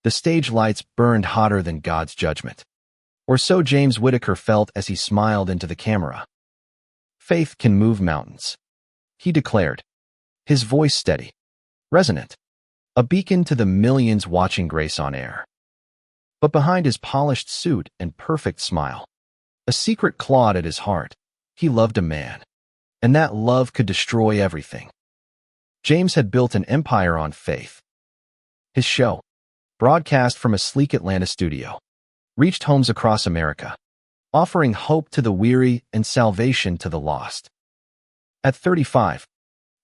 The stage lights burned hotter than God's judgment. Or so James Whittaker felt as he smiled into the camera. Faith can move mountains, he declared, his voice steady, resonant, a beacon to the millions watching Grace on air. But behind his polished suit and perfect smile, a secret clawed at his heart. He loved a man, and that love could destroy everything. James had built an empire on faith. His show, broadcast from a sleek Atlanta studio, reached homes across America, offering hope to the weary and salvation to the lost. At 35,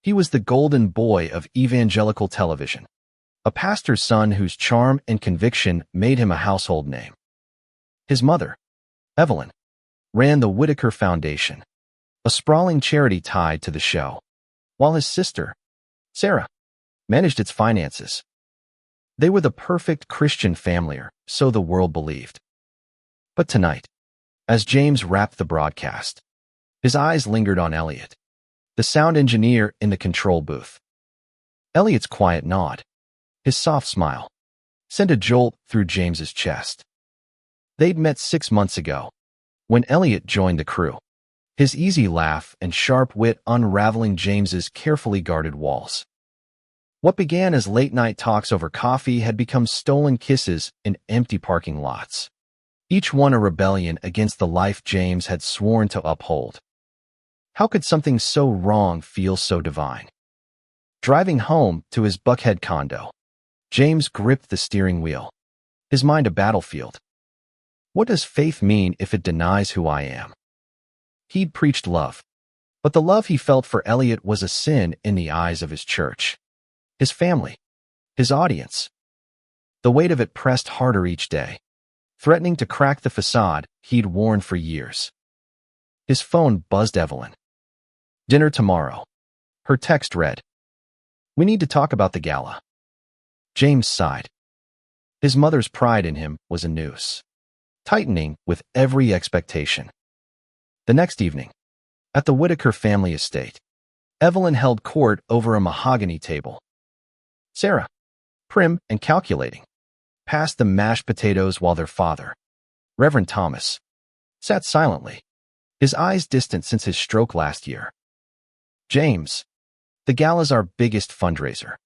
he was the golden boy of evangelical television, a pastor's son whose charm and conviction made him a household name. His mother, Evelyn, ran the Whittaker Foundation, a sprawling charity tied to the show, while his sister, Sarah, managed its finances. They were the perfect Christian family, or so the world believed. But tonight, as James wrapped the broadcast, his eyes lingered on Elliot, the sound engineer in the control booth. Elliot's quiet nod, his soft smile, sent a jolt through James's chest. They'd met 6 months ago, when Elliot joined the crew, his easy laugh and sharp wit unraveling James's carefully guarded walls. What began as late-night talks over coffee had become stolen kisses in empty parking lots, each one a rebellion against the life James had sworn to uphold. How could something so wrong feel so divine? Driving home to his Buckhead condo, James gripped the steering wheel, his mind a battlefield. What does faith mean if it denies who I am? He'd preached love, but the love he felt for Elliot was a sin in the eyes of his church, his family, his audience. The weight of it pressed harder each day, threatening to crack the facade he'd worn for years. His phone buzzed Evelyn. Dinner tomorrow. Her text read, "We need to talk about the gala." James sighed. His mother's pride in him was a noose, tightening with every expectation. The next evening, at the Whittaker family estate, Evelyn held court over a mahogany table. Sarah, prim and calculating, passed the mashed potatoes while their father, Reverend Thomas, sat silently, his eyes distant since his stroke last year. "James, the gala's our biggest fundraiser,"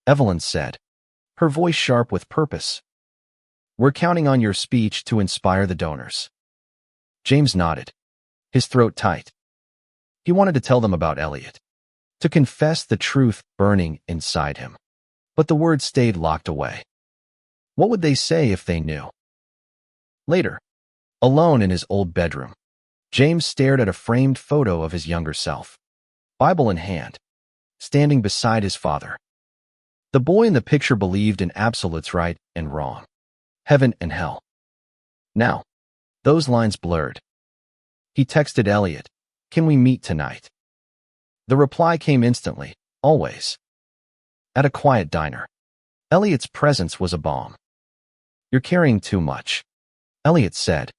Evelyn said, her voice sharp with purpose. "We're counting on your speech to inspire the donors." James nodded, his throat tight. He wanted to tell them about Elliot, to confess the truth burning inside him. But the words stayed locked away. What would they say if they knew? Later, alone in his old bedroom, James stared at a framed photo of his younger self, Bible in hand, standing beside his father. The boy in the picture believed in absolutes, right and wrong, heaven and hell. Now, those lines blurred. He texted Elliot, "Can we meet tonight?" The reply came instantly, always. At a quiet diner, Elliot's presence was a balm. "You're carrying too much," Elliot said,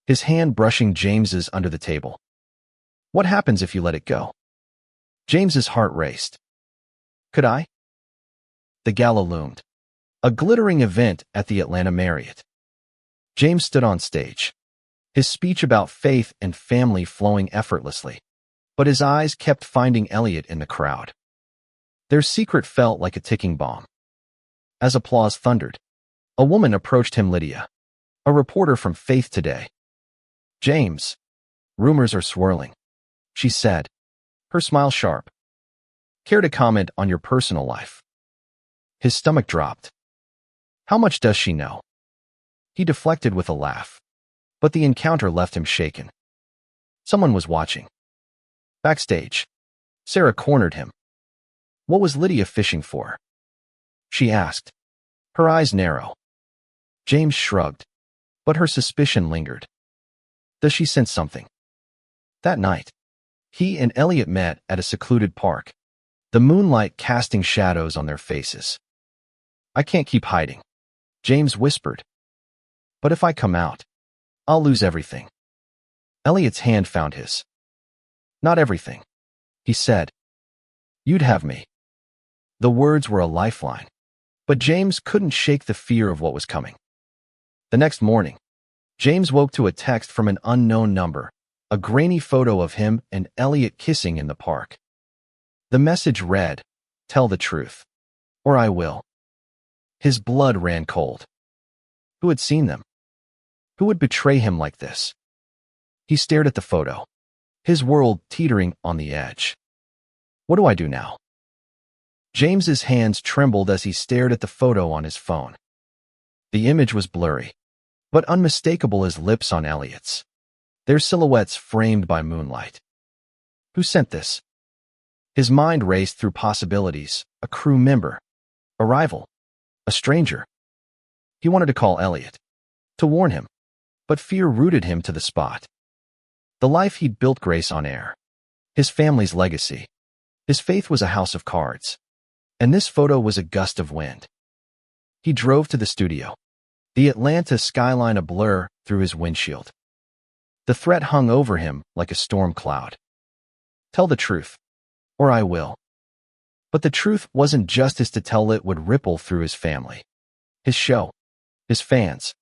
his hand brushing James's under the table. "What happens if you let it go?" James's heart raced. "Could I?" The gala loomed, a glittering event at the Atlanta Marriott. James stood on stage, his speech about faith and family flowing effortlessly, but his eyes kept finding Elliot in the crowd. Their secret felt like a ticking bomb. As applause thundered, a woman approached him, Lydia, a reporter from Faith Today. "James, rumors are swirling," she said, her smile sharp. "Care to comment on your personal life?" His stomach dropped. How much does she know? He deflected with a laugh, but the encounter left him shaken. Someone was watching. Backstage, Sarah cornered him. What was Lydia fishing for? She asked, her eyes narrow. James shrugged, but her suspicion lingered. Does she sense something? That night, he and Elliot met at a secluded park, the moonlight casting shadows on their faces. "I can't keep hiding," James whispered. "But if I come out, I'll lose everything." Elliot's hand found his. "Not everything," he said. "You'd have me." The words were a lifeline, But James couldn't shake the fear of what was coming. The next morning, James woke to a text from an unknown number, a grainy photo of him and Elliot kissing in the park. The message read, "Tell the truth, or I will." His blood ran cold. Who had seen them? Who would betray him like this? He stared at the photo, his world teetering on the edge. What do I do now? James's hands trembled as he stared at the photo on his phone. The image was blurry, but unmistakable as lips on Elliot's, their silhouettes framed by moonlight. Who sent this? His mind raced through possibilities: a crew member, a rival, a stranger. He wanted to call Elliot, to warn him, but fear rooted him to the spot. The life he'd built Grace on air, his family's legacy, his faith was a house of cards, and this photo was a gust of wind. He drove to the studio, the Atlanta skyline a blur through his windshield. The threat hung over him like a storm cloud. Tell the truth, or I will. But the truth wasn't justice to tell. It would ripple through his family, his show, his fans.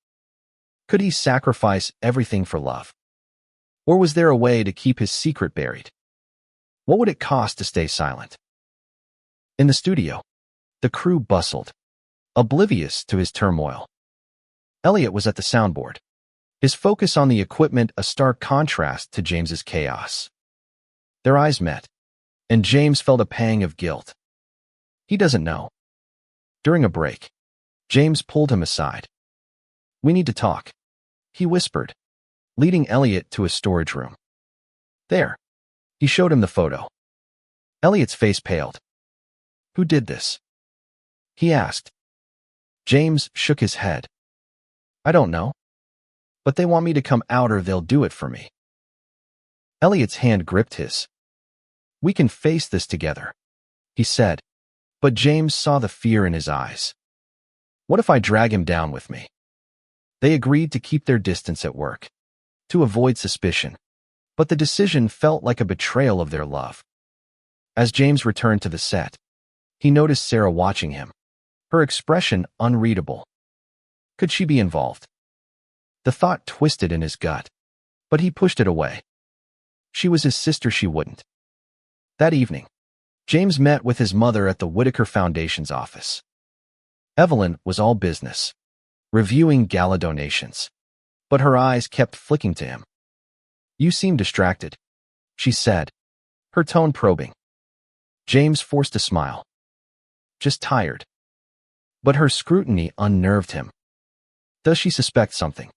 Could he sacrifice everything for love? Or was there a way to keep his secret buried? What would it cost to stay silent? In the studio, the crew bustled, oblivious to his turmoil. Elliot was at the soundboard, his focus on the equipment a stark contrast to James's chaos. Their eyes met, and James felt a pang of guilt. He doesn't know. During a break, James pulled him aside. "We need to talk," he whispered, leading Elliot to a storage room. There, he showed him the photo. Elliot's face paled. "Who did this?" he asked. James shook his head. "I don't know. But they want me to come out or they'll do it for me." Elliot's hand gripped his. "We can face this together," he said, but James saw the fear in his eyes. "What if I drag him down with me?" They agreed to keep their distance at work, to avoid suspicion, but the decision felt like a betrayal of their love. As James returned to the set, he noticed Sarah watching him, her expression unreadable. Could she be involved? The thought twisted in his gut, but he pushed it away. She was his sister, she wouldn't. That evening, James met with his mother at the Whitaker Foundation's office. Evelyn was all business, reviewing gala donations, but her eyes kept flicking to him. "You seem distracted," she said, her tone probing. James forced a smile. "Just tired." But her scrutiny unnerved him. Does she suspect something?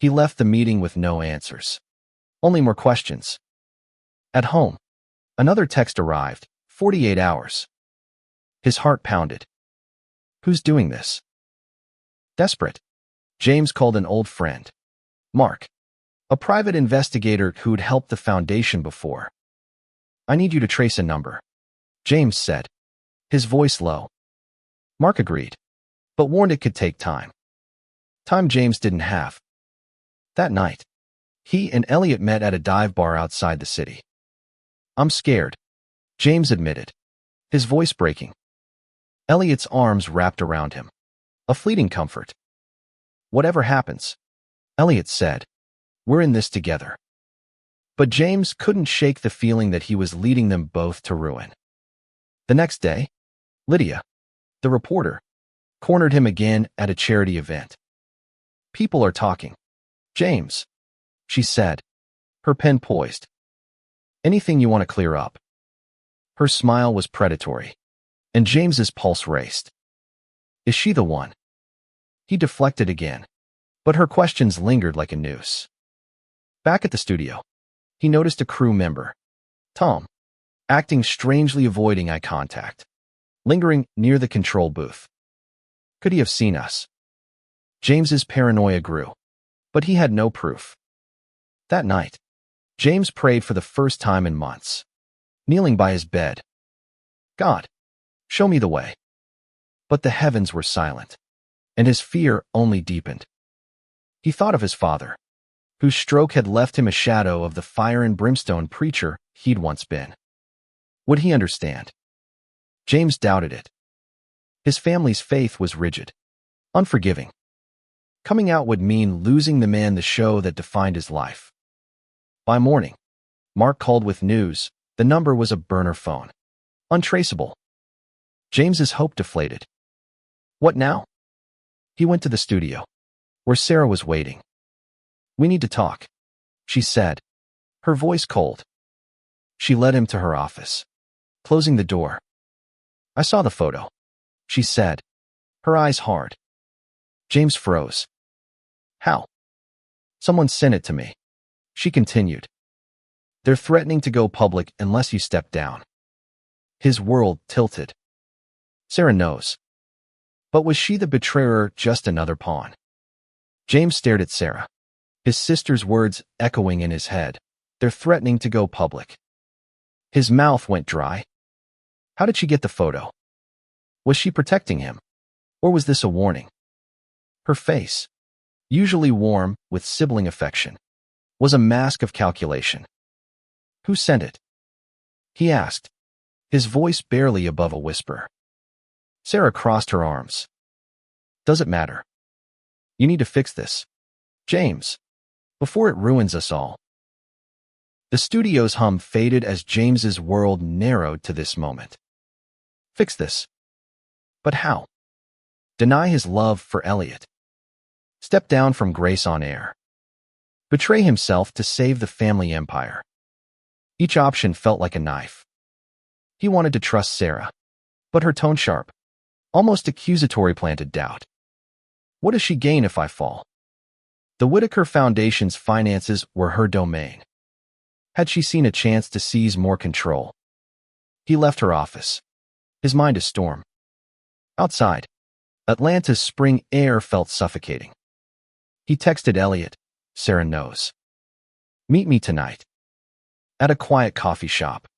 He left the meeting with no answers, only more questions. At home, another text arrived, 48 hours. His heart pounded. Who's doing this? Desperate, James called an old friend, Mark, a private investigator who'd helped the foundation before. "I need you to trace a number," James said, his voice low. Mark agreed, but warned it could take time. Time James didn't have. That night, he and Elliot met at a dive bar outside the city. "I'm scared," James admitted, his voice breaking. Elliot's arms wrapped around him, a fleeting comfort. "Whatever happens," Elliot said, "we're in this together." But James couldn't shake the feeling that he was leading them both to ruin. The next day, Lydia, the reporter, cornered him again at a charity event. "People are talking, James," she said, her pen poised. "Anything you want to clear up?" Her smile was predatory, and James's pulse raced. Is she the one? He deflected again, but her questions lingered like a noose. Back at the studio, he noticed a crew member, Tom, acting strangely, avoiding eye contact, lingering near the control booth. Could he have seen us? James's paranoia grew, but he had no proof. That night, James prayed for the first time in months, kneeling by his bed. "God, show me the way." But the heavens were silent, and his fear only deepened. He thought of his father, whose stroke had left him a shadow of the fire and brimstone preacher he'd once been. Would he understand? James doubted it. His family's faith was rigid, unforgiving. Coming out would mean losing the man, the show that defined his life. By morning, Mark called with news. The number was a burner phone. Untraceable. James's hope deflated. What now? He went to the studio, where Sarah was waiting. "We need to talk," she said, her voice cold. She led him to her office, closing the door. "I saw the photo," she said, her eyes hard. James froze. "How?" "Someone sent it to me," she continued. "They're threatening to go public unless you step down." His world tilted. Sarah knows. But was she the betrayer, just another pawn? James stared at Sarah, his sister's words echoing in his head. "They're threatening to go public." His mouth went dry. How did she get the photo? Was she protecting him? Or was this a warning? Her face, usually warm with sibling affection, was a mask of calculation. "Who sent it?" he asked, his voice barely above a whisper. Sarah crossed her arms. "Does it matter? You need to fix this, James, before it ruins us all." The studio's hum faded as James's world narrowed to this moment. Fix this? But how? Deny his love for Elliot? Step down from Grace on Air? Betray himself to save the family empire? Each option felt like a knife. He wanted to trust Sarah, but her tone sharp, almost accusatory, planted doubt. What does she gain if I fall? The Whitaker Foundation's finances were her domain. Had she seen a chance to seize more control? He left her office, his mind a storm. Outside, Atlanta's spring air felt suffocating. He texted Elliot, "Sarah knows. Meet me tonight." At a quiet coffee shop.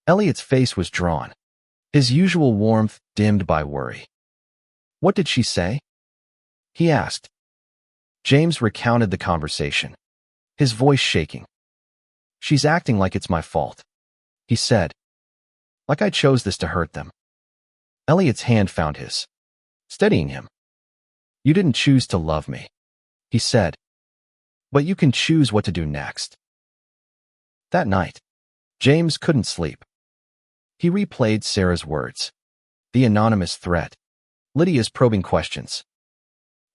Elliot's face was drawn, his usual warmth dimmed by worry. "What did she say?" he asked. James recounted the conversation, his voice shaking. "She's acting like it's my fault," he said. "Like I chose this to hurt them." Elliot's hand found his, steadying him. "You didn't choose to love me," he said. "But you can choose what to do next." That night, James couldn't sleep. He replayed Sarah's words, the anonymous threat, Lydia's probing questions.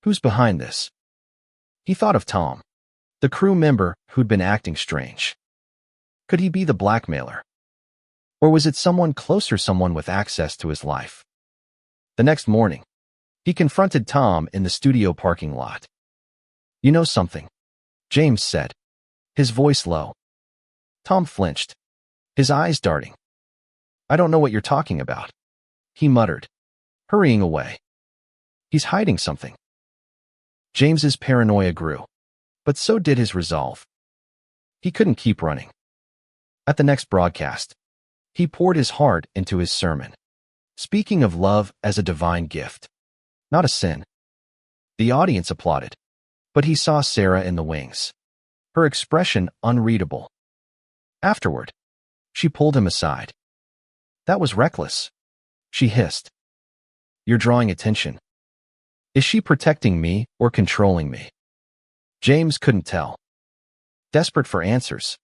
Who's behind this? He thought of Tom, the crew member who'd been acting strange. Could he be the blackmailer? Or was it someone closer, someone with access to his life? The next morning, he confronted Tom in the studio parking lot. "You know something?" James said, his voice low. Tom flinched, his eyes darting. "I don't know what you're talking about," he muttered, hurrying away. "He's hiding something." James's paranoia grew, but so did his resolve. He couldn't keep running. At the next broadcast, he poured his heart into his sermon, speaking of love as a divine gift, not a sin. The audience applauded, but he saw Sarah in the wings, her expression unreadable. Afterward, she pulled him aside. "That was reckless," she hissed. "You're drawing attention. Is she protecting me or controlling me?" James couldn't tell. Desperate for answers,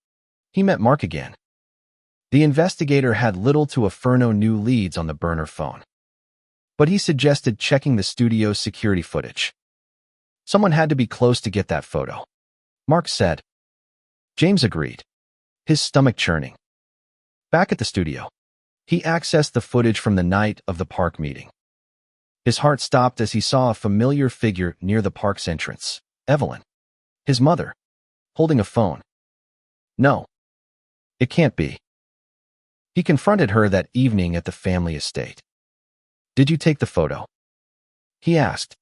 he met Mark again. The investigator had little to offer, no new leads on the burner phone. But he suggested checking the studio's security footage. Someone had to be close to get that photo, Mark said. James agreed, his stomach churning. Back at the studio, he accessed the footage from the night of the park meeting. His heart stopped as he saw a familiar figure near the park's entrance, Evelyn, his mother, holding a phone. No, it can't be. He confronted her that evening at the family estate. "Did you take the photo?" he asked,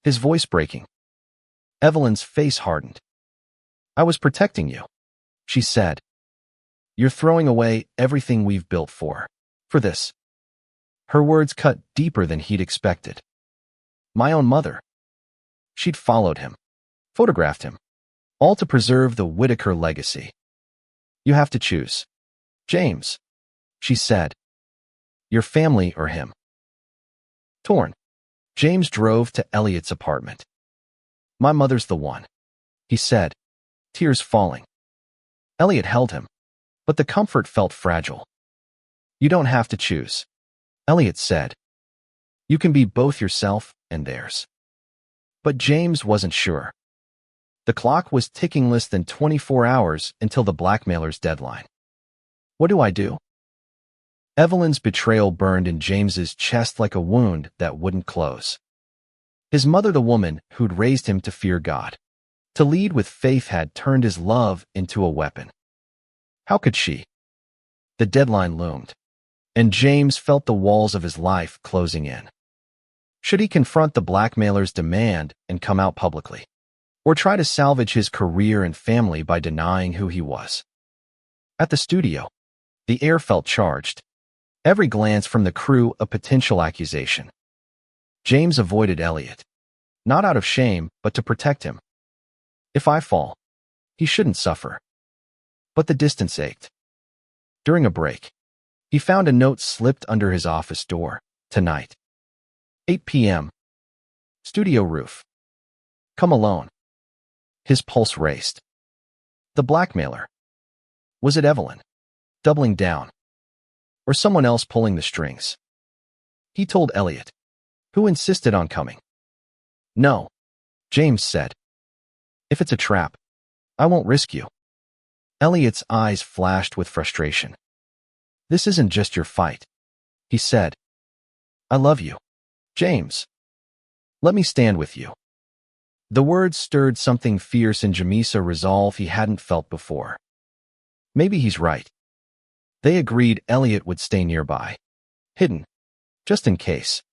his voice breaking. Evelyn's face hardened. "I was protecting you," she said. "You're throwing away everything we've built for this." Her words cut deeper than he'd expected. My own mother. She'd followed him, photographed him, all to preserve the Whitaker legacy. "You have to choose, James," she said. "Your family or him." Torn, James drove to Elliot's apartment. "My mother's the one," he said, tears falling. Elliot held him, but the comfort felt fragile. "You don't have to choose," Elliot said. "You can be both yourself and theirs." But James wasn't sure. The clock was ticking less than 24 hours until the blackmailer's deadline. What do I do? Evelyn's betrayal burned in James's chest like a wound that wouldn't close. His mother, the woman who'd raised him to fear God, to lead with faith, had turned his love into a weapon. How could she? The deadline loomed, and James felt the walls of his life closing in. Should he confront the blackmailer's demand and come out publicly, or try to salvage his career and family by denying who he was? At the studio, the air felt charged, every glance from the crew a potential accusation. James avoided Elliot, not out of shame, but to protect him. If I fall, he shouldn't suffer. But the distance ached. During a break, he found a note slipped under his office door. "Tonight, 8 p.m. Studio roof. Come alone." His pulse raced. The blackmailer. Was it Evelyn, doubling down, or someone else pulling the strings? He told Elliot, who insisted on coming. "No," James said. "If it's a trap, I won't risk you." Elliot's eyes flashed with frustration. "This isn't just your fight," he said. "I love you, James. Let me stand with you." The words stirred something fierce in Jamisa, resolve he hadn't felt before. Maybe he's right. They agreed Elliot would stay nearby, hidden, just in case.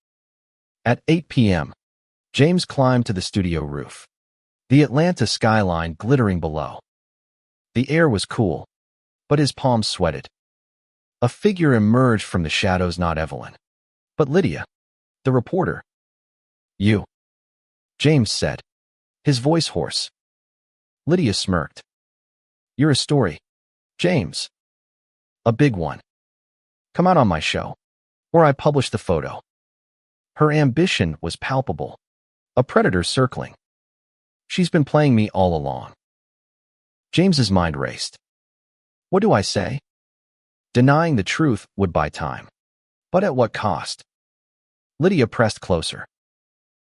At 8 p.m., James climbed to the studio roof, the Atlanta skyline glittering below. The air was cool, but his palms sweated. A figure emerged from the shadows, not Evelyn, but Lydia, the reporter. "You," James said, his voice hoarse. Lydia smirked. "You're a story, James. A big one. Come out on my show, or I publish the photo." Her ambition was palpable, a predator circling. "She's been playing me all along." James's mind raced. What do I say? Denying the truth would buy time. But at what cost? Lydia pressed closer.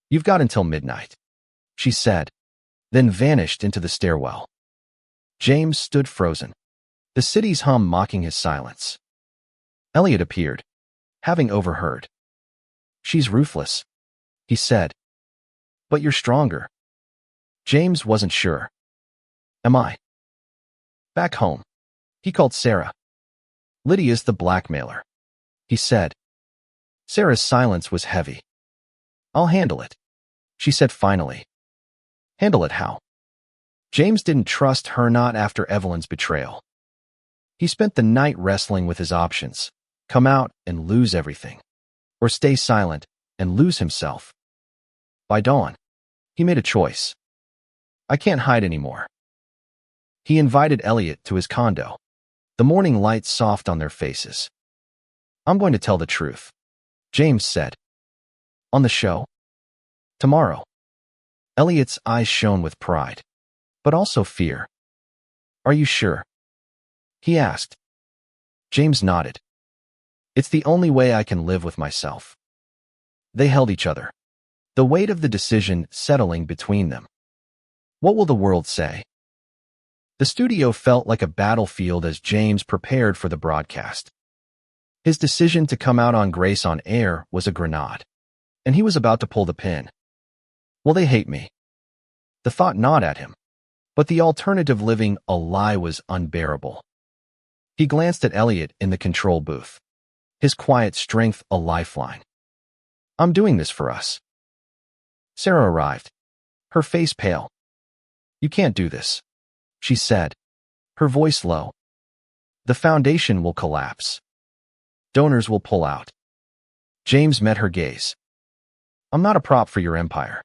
"You've got until midnight," she said, then vanished into the stairwell. James stood frozen, the city's hum mocking his silence. Elliot appeared, having overheard. "She's ruthless," he said. "But you're stronger." James wasn't sure. "Am I?" Back home, he called Sarah. "Lydia's the blackmailer," he said. Sarah's silence was heavy. "I'll handle it," she said finally. Handle it how? James didn't trust her, not after Evelyn's betrayal. He spent the night wrestling with his options: come out and lose everything, or stay silent and lose himself. By dawn, he made a choice. "I can't hide anymore." He invited Elliot to his condo, the morning light soft on their faces. "I'm going to tell the truth," James said. "On the show? Tomorrow." Elliot's eyes shone with pride, but also fear. "Are you sure?" he asked. James nodded. "It's the only way I can live with myself." They held each other, the weight of the decision settling between them. What will the world say? The studio felt like a battlefield as James prepared for the broadcast. His decision to come out on Grace on air was a grenade, and he was about to pull the pin. Will they hate me? The thought gnawed at him, but the alternative, living a lie, was unbearable. He glanced at Elliot in the control booth, his quiet strength a lifeline. "I'm doing this for us." Sarah arrived, her face pale. "You can't do this," she said, her voice low. "The foundation will collapse. Donors will pull out." James met her gaze. "I'm not a prop for your empire,"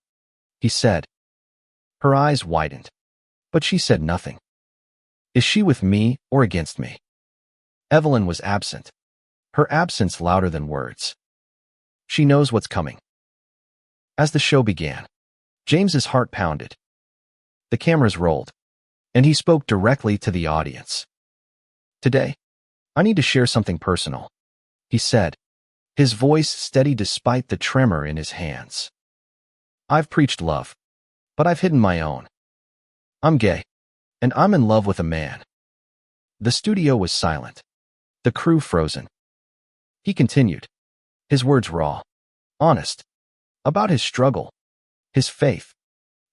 he said. Her eyes widened, but she said nothing. Is she with me or against me? Evelyn was absent, her absence louder than words. "She knows what's coming," As the show began, James's heart pounded. The cameras rolled, and he spoke directly to the audience. "Today, I need to share something personal," he said, his voice steady despite the tremor in his hands. "I've preached love, but I've hidden my own. I'm gay, and I'm in love with a man." The studio was silent, the crew frozen. He continued, his words raw, honest, about his struggle, his faith,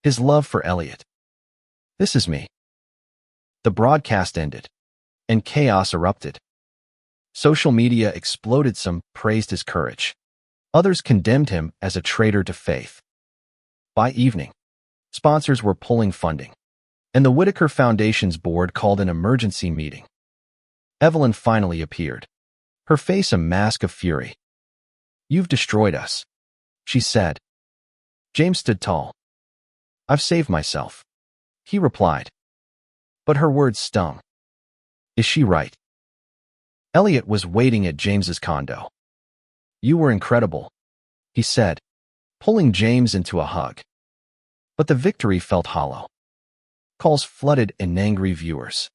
his love for Elliot. "This is me." The broadcast ended, and chaos erupted. Social media exploded. Some praised his courage. Others condemned him as a traitor to faith. By evening, sponsors were pulling funding, and the Whitaker Foundation's board called an emergency meeting. Evelyn finally appeared, her face a mask of fury. "You've destroyed us," she said. James stood tall. "I've saved myself," he replied. But her words stung. Is she right? Elliot was waiting at James's condo. "You were incredible," he said, pulling James into a hug. But the victory felt hollow. Calls flooded in angry viewers,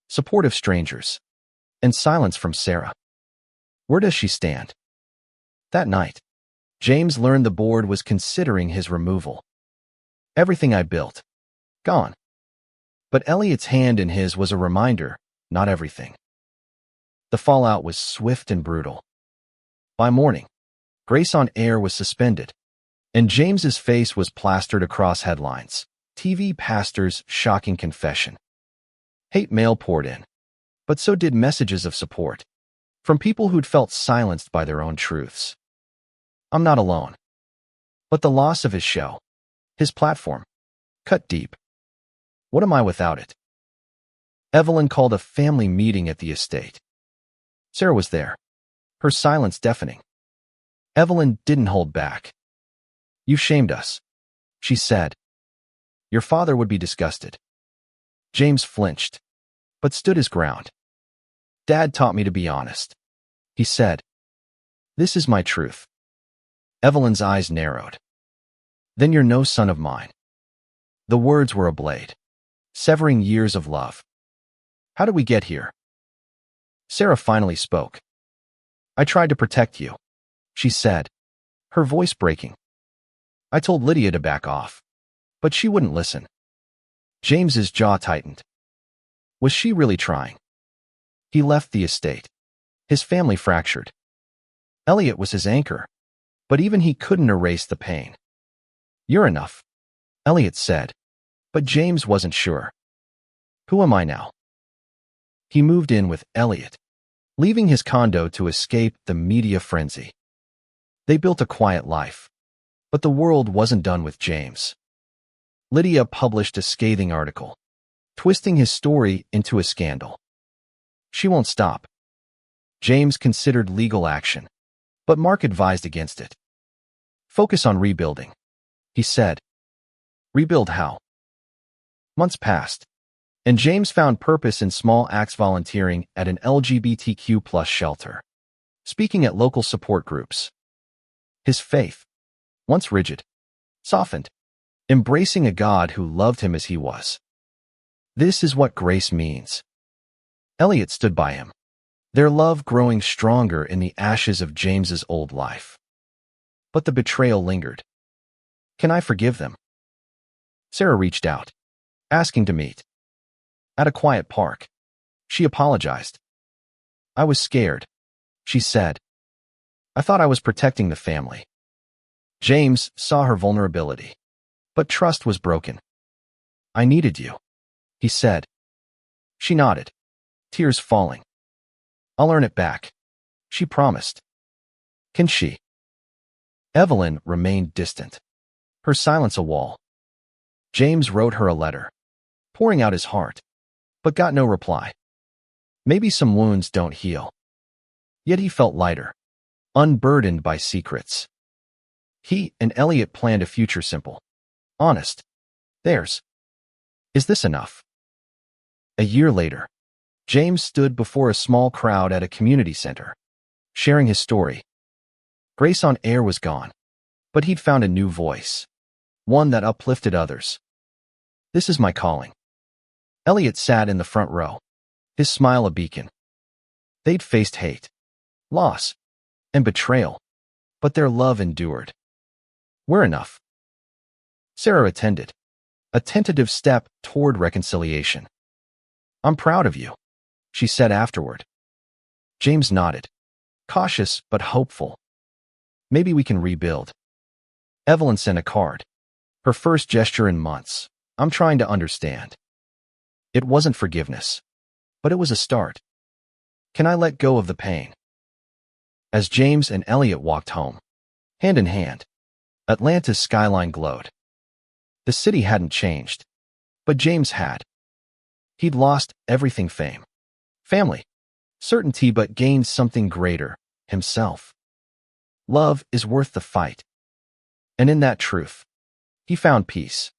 supportive strangers, and silence from Sarah. Where does she stand? That night, James learned the board was considering his removal. "Everything I built, gone." But Elliot's hand in his was a reminder, not everything. The fallout was swift and brutal. By morning, Grace on Air was suspended, and James's face was plastered across headlines. TV pastor's shocking confession. Hate mail poured in, but so did messages of support from people who'd felt silenced by their own truths. I'm not alone. But the loss of his show, his platform, cut deep. What am I without it? Evelyn called a family meeting at the estate. Sarah was there, her silence deafening. Evelyn didn't hold back. "You shamed us," she said. "Your father would be disgusted." James flinched, but stood his ground. "Dad taught me to be honest," he said. "This is my truth." Evelyn's eyes narrowed. "Then you're no son of mine." The words were a blade, severing years of love. "How did we get here?" Sarah finally spoke. "I tried to protect you," she said, her voice breaking. "I told Lydia to back off, but she wouldn't listen." James's jaw tightened. Was she really trying? He left the estate, his family fractured. Elliot was his anchor, but even he couldn't erase the pain. "You're enough," Elliot said, but James wasn't sure. Who am I now? He moved in with Elliot, leaving his condo to escape the media frenzy. They built a quiet life, but the world wasn't done with James. Lydia published a scathing article, twisting his story into a scandal. She won't stop. James considered legal action, but Mark advised against it. "Focus on rebuilding," he said. "Rebuild how?" Months passed, and James found purpose in small acts, volunteering at an LGBTQ+ shelter, speaking at local support groups. His faith, once rigid, softened, embracing a God who loved him as he was. This is what grace means. Elliot stood by him, their love growing stronger in the ashes of James's old life. But the betrayal lingered. "Can I forgive them?" Sarah reached out, asking to meet. At a quiet park, she apologized. "I was scared," she said. "I thought I was protecting the family." James saw her vulnerability, but trust was broken. "I needed you," he said. She nodded, tears falling. "I'll earn it back," she promised. Can she? Evelyn remained distant, her silence a wall. James wrote her a letter, pouring out his heart, but got no reply. Maybe some wounds don't heal. Yet he felt lighter, unburdened by secrets. He and Elliot planned a future simple, honest, theirs. Is this enough? A year later, James stood before a small crowd at a community center, sharing his story. Grace on Air was gone, But he'd found a new voice, one that uplifted others. This is my calling. Elliot sat in the front row, his smile a beacon. They'd faced hate, loss, and betrayal, but their love endured. We're enough. Sarah attended, a tentative step toward reconciliation. I'm proud of you, she said afterward. James nodded, cautious but hopeful. Maybe we can rebuild. Evelyn sent a card, her first gesture in months. I'm trying to understand. It wasn't forgiveness, but it was a start. Can I let go of the pain? As James and Elliot walked home, hand in hand, Atlanta's skyline glowed. The city hadn't changed, but James had. He'd lost everything: fame, family, certainty, but gained something greater: himself. Love is worth the fight. And in that truth, he found peace.